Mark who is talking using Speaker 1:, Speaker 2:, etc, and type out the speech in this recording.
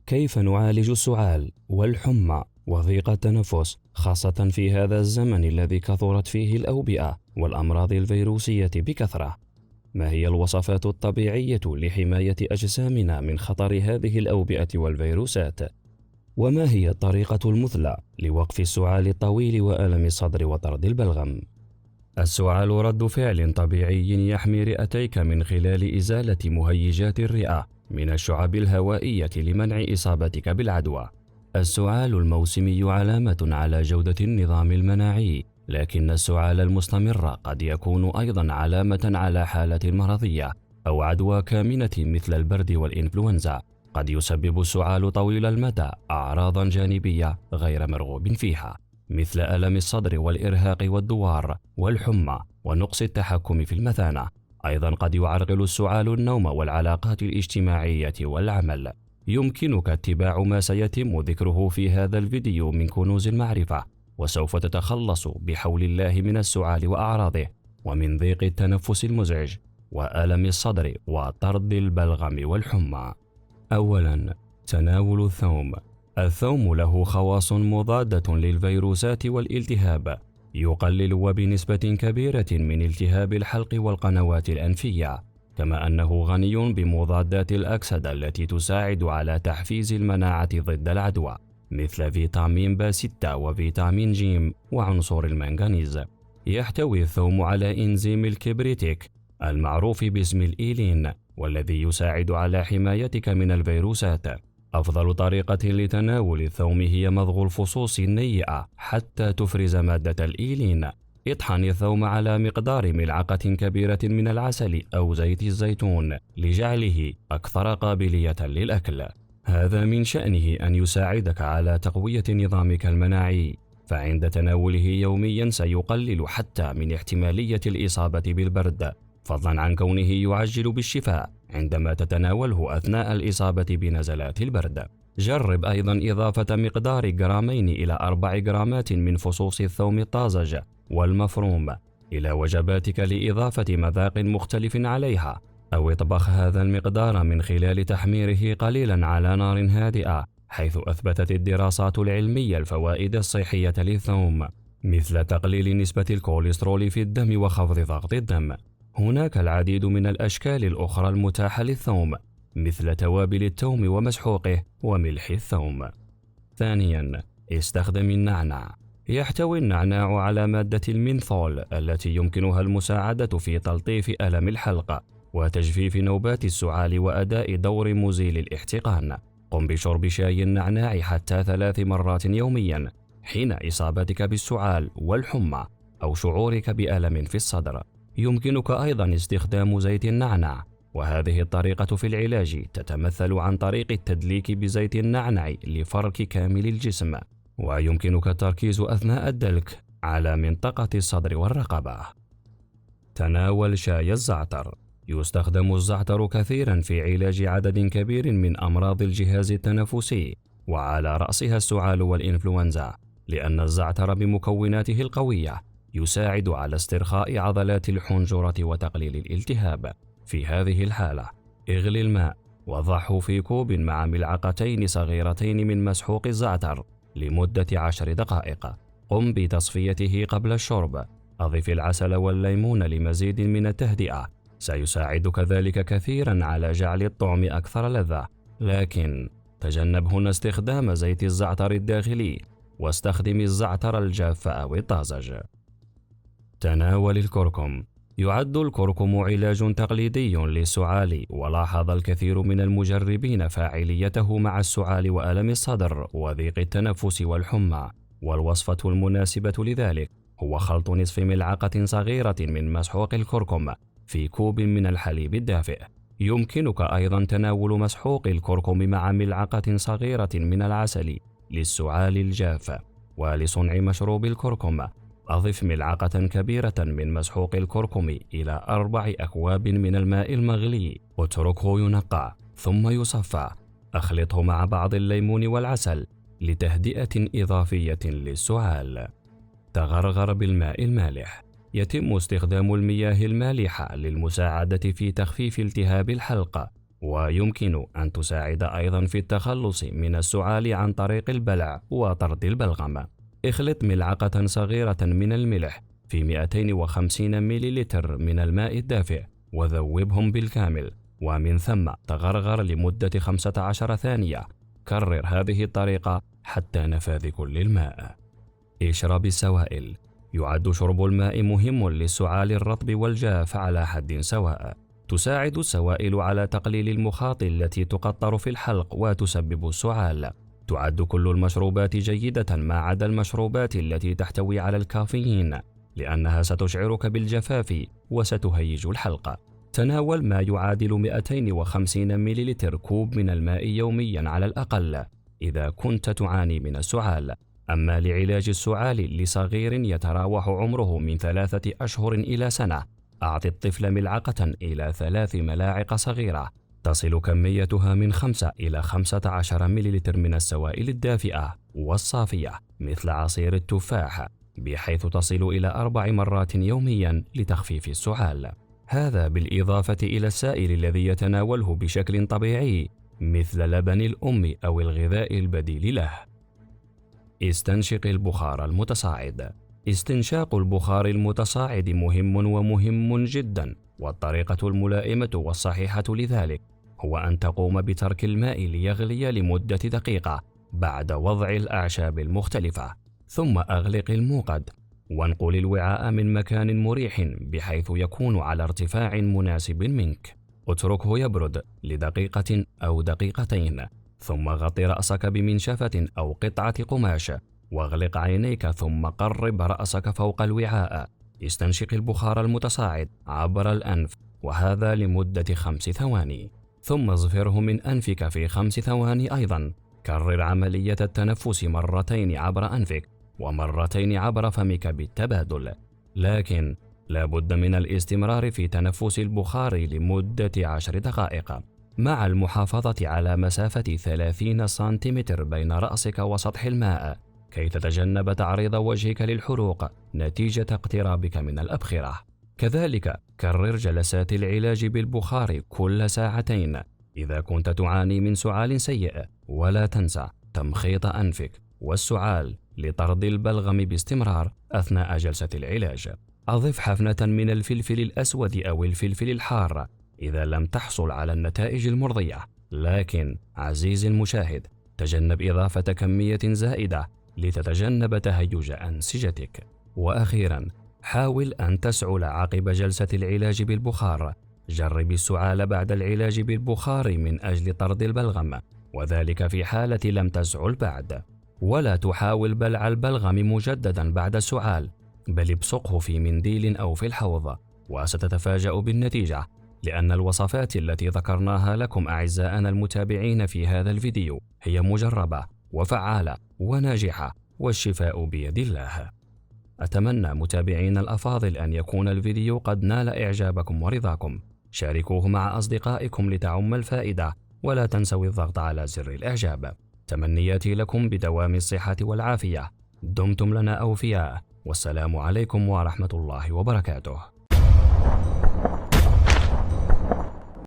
Speaker 1: كيف نعالج السعال والحمى وضيق التنفس خاصة في هذا الزمن الذي كثرت فيه الأوبئة والأمراض الفيروسية بكثرة؟ ما هي الوصفات الطبيعية لحماية أجسامنا من خطر هذه الأوبئة والفيروسات؟ وما هي الطريقة المثلى لوقف السعال الطويل وألم الصدر وطرد البلغم؟ السعال رد فعل طبيعي يحمي رئتيك من خلال إزالة مهيجات الرئة من الشعب الهوائية لمنع إصابتك بالعدوى. السعال الموسمي علامة على جودة النظام المناعي، لكن السعال المستمر قد يكون أيضا علامة على حالة مرضية أو عدوى كامنة مثل البرد والإنفلونزا. قد يسبب السعال طويل المدى أعراضا جانبية غير مرغوب فيها، مثل ألم الصدر والإرهاق والدوار والحمى ونقص التحكم في المثانة. أيضا قد يعرقل السعال النوم والعلاقات الاجتماعية والعمل. يمكنك اتباع ما سيتم ذكره في هذا الفيديو من كنوز المعرفة، وسوف تتخلص بحول الله من السعال وأعراضه، ومن ضيق التنفس المزعج وألم الصدر وطرد البلغم والحمى. أولا، تناول الثوم. الثوم له خواص مضادة للفيروسات والالتهاب، يقلل وبنسبة كبيرة من التهاب الحلق والقنوات الأنفية، كما أنه غني بمضادات الأكسدة التي تساعد على تحفيز المناعة ضد العدوى، مثل فيتامين B6 وفيتامين ج وعنصر المنغنيز. يحتوي الثوم على إنزيم الكبريتيك المعروف باسم الإيلين، والذي يساعد على حمايتك من الفيروسات. أفضل طريقة لتناول الثوم هي مضغ الفصوص النيئة حتى تفرز مادة الإيلين. اطحن الثوم على مقدار ملعقة كبيرة من العسل أو زيت الزيتون لجعله أكثر قابلية للأكل. هذا من شأنه أن يساعدك على تقوية نظامك المناعي، فعند تناوله يوميا سيقلل حتى من احتمالية الإصابة بالبرد، فضلا عن كونه يعجل بالشفاء عندما تتناوله أثناء الإصابة بنزلات البرد. جرب أيضا إضافة مقدار 2 إلى 4 جرامات من فصوص الثوم الطازج والمفروم إلى وجباتك لإضافة مذاق مختلف عليها، أو اطبخ هذا المقدار من خلال تحميره قليلا على نار هادئة، حيث أثبتت الدراسات العلمية الفوائد الصحية للثوم، مثل تقليل نسبة الكوليسترول في الدم وخفض ضغط الدم. هناك العديد من الأشكال الأخرى المتاحة للثوم، مثل توابل الثوم ومسحوقه وملح الثوم. ثانيا، استخدم النعناع. يحتوي النعناع على مادة المينثول التي يمكنها المساعدة في تلطيف ألم الحلق وتجفيف نوبات السعال وأداء دور مزيل الاحتقان. قم بشرب شاي النعناع حتى 3 مرات يوميا حين إصابتك بالسعال والحمى أو شعورك بألم في الصدر. يمكنك أيضا استخدام زيت النعناع، وهذه الطريقة في العلاج تتمثل عن طريق التدليك بزيت النعناع لفرك كامل الجسم، ويمكنك التركيز أثناء الدلك على منطقة الصدر والرقبة. تناول شاي الزعتر. يستخدم الزعتر كثيرا في علاج عدد كبير من أمراض الجهاز التنفسي، وعلى رأسها السعال والإنفلونزا، لأن الزعتر بمكوناته القوية يساعد على استرخاء عضلات الحنجرة وتقليل الالتهاب. في هذه الحالة، اغلي الماء وضعه في كوب مع ملعقتين صغيرتين من مسحوق الزعتر لمدة 10 دقائق. قم بتصفيته قبل الشرب. أضف العسل والليمون لمزيد من التهدئة، سيساعدك ذلك كثيرا على جعل الطعم أكثر لذة، لكن تجنب هنا استخدام زيت الزعتر الداخلي، واستخدم الزعتر الجاف أو الطازج. تناول الكركم. يعد الكركم علاج تقليدي للسعال، ولاحظ الكثير من المجربين فاعليته مع السعال وألم الصدر وضيق التنفس والحمى. والوصفة المناسبة لذلك هو خلط نصف ملعقة صغيرة من مسحوق الكركم في كوب من الحليب الدافئ. يمكنك أيضا تناول مسحوق الكركم مع ملعقة صغيرة من العسل للسعال الجاف. ولصنع مشروب الكركم، أضف ملعقة كبيرة من مسحوق الكركم إلى 4 أكواب من الماء المغلي، اتركه ينقع ثم يصفى. أخلطه مع بعض الليمون والعسل لتهدئة إضافية للسعال. تغرغر بالماء المالح. يتم استخدام المياه المالحة للمساعدة في تخفيف التهاب الحلق ويمكن أن تساعد أيضا في التخلص من السعال عن طريق البلع وطرد البلغم. اخلط ملعقة صغيرة من الملح في 250 مليلتر من الماء الدافئ وذوبهم بالكامل، ومن ثم تغرغر لمدة 15 ثانية. كرر هذه الطريقة حتى نفاذ كل الماء. اشرب السوائل. يعد شرب الماء مهم للسعال الرطب والجاف على حد سواء. تساعد السوائل على تقليل المخاط التي تقطر في الحلق وتسبب السعال. تعد كل المشروبات جيدة ما عدا المشروبات التي تحتوي على الكافيين، لأنها ستشعرك بالجفاف وستهيج الحلق. تناول ما يعادل 250 مليلتر كوب من الماء يوميا على الأقل إذا كنت تعاني من السعال. أما لعلاج السعال لصغير يتراوح عمره من 3 أشهر إلى سنة، أعط الطفل ملعقة إلى 3 ملاعق صغيرة تصل كميتها من 5 إلى 15 مليلتر من السوائل الدافئة والصافية مثل عصير التفاح، بحيث تصل إلى 4 مرات يوميا لتخفيف السعال. هذا بالإضافة إلى السائل الذي يتناوله بشكل طبيعي مثل لبن الأم أو الغذاء البديل له. استنشق البخار المتصاعد. استنشاق البخار المتصاعد مهم جدا، والطريقة الملائمة والصحيحة لذلك هو أن تقوم بترك الماء ليغلي لمدة دقيقة بعد وضع الأعشاب المختلفة، ثم أغلق الموقد وانقل الوعاء من مكان مريح بحيث يكون على ارتفاع مناسب منك. اتركه يبرد لدقيقة أو دقيقتين، ثم غطي رأسك بمنشفة أو قطعة قماش واغلق عينيك، ثم قرب رأسك فوق الوعاء. استنشق البخار المتصاعد عبر الأنف، وهذا لمدة 5 ثواني، ثم اظفره من أنفك في 5 ثواني أيضا. كرر عملية التنفس مرتين عبر أنفك ومرتين عبر فمك بالتبادل، لكن لا بد من الاستمرار في تنفس البخار لمدة 10 دقائق، مع المحافظة على مسافة 30 سنتيمتر بين رأسك وسطح الماء كي تتجنب تعريض وجهك للحروق نتيجة اقترابك من الأبخرة. كذلك كرر جلسات العلاج بالبخار كل ساعتين إذا كنت تعاني من سعال سيء، ولا تنسى تمخيط أنفك والسعال لطرد البلغم باستمرار أثناء جلسة العلاج. أضف حفنة من الفلفل الأسود أو الفلفل الحار إذا لم تحصل على النتائج المرضية، لكن عزيزي المشاهد تجنب إضافة كمية زائدة لتتجنب تهيج أنسجتك. وأخيرا، حاول أن تسعل عقب جلسة العلاج بالبخار. جرب السعال بعد العلاج بالبخار من أجل طرد البلغم، وذلك في حالة لم تسعل بعد. ولا تحاول بلع البلغم مجددا بعد السعال، بل ابصقه في منديل أو في الحوض، وستتفاجأ بالنتيجة، لأن الوصفات التي ذكرناها لكم أعزائنا المتابعين في هذا الفيديو هي مجربة وفعالة وناجحة، والشفاء بيد الله. أتمنى متابعين الأفاضل أن يكون الفيديو قد نال إعجابكم ورضاكم. شاركوه مع أصدقائكم لتعم الفائدة، ولا تنسوا الضغط على زر الإعجاب. تمنياتي لكم بدوام الصحة والعافية. دمتم لنا أوفياء، والسلام عليكم ورحمة الله وبركاته.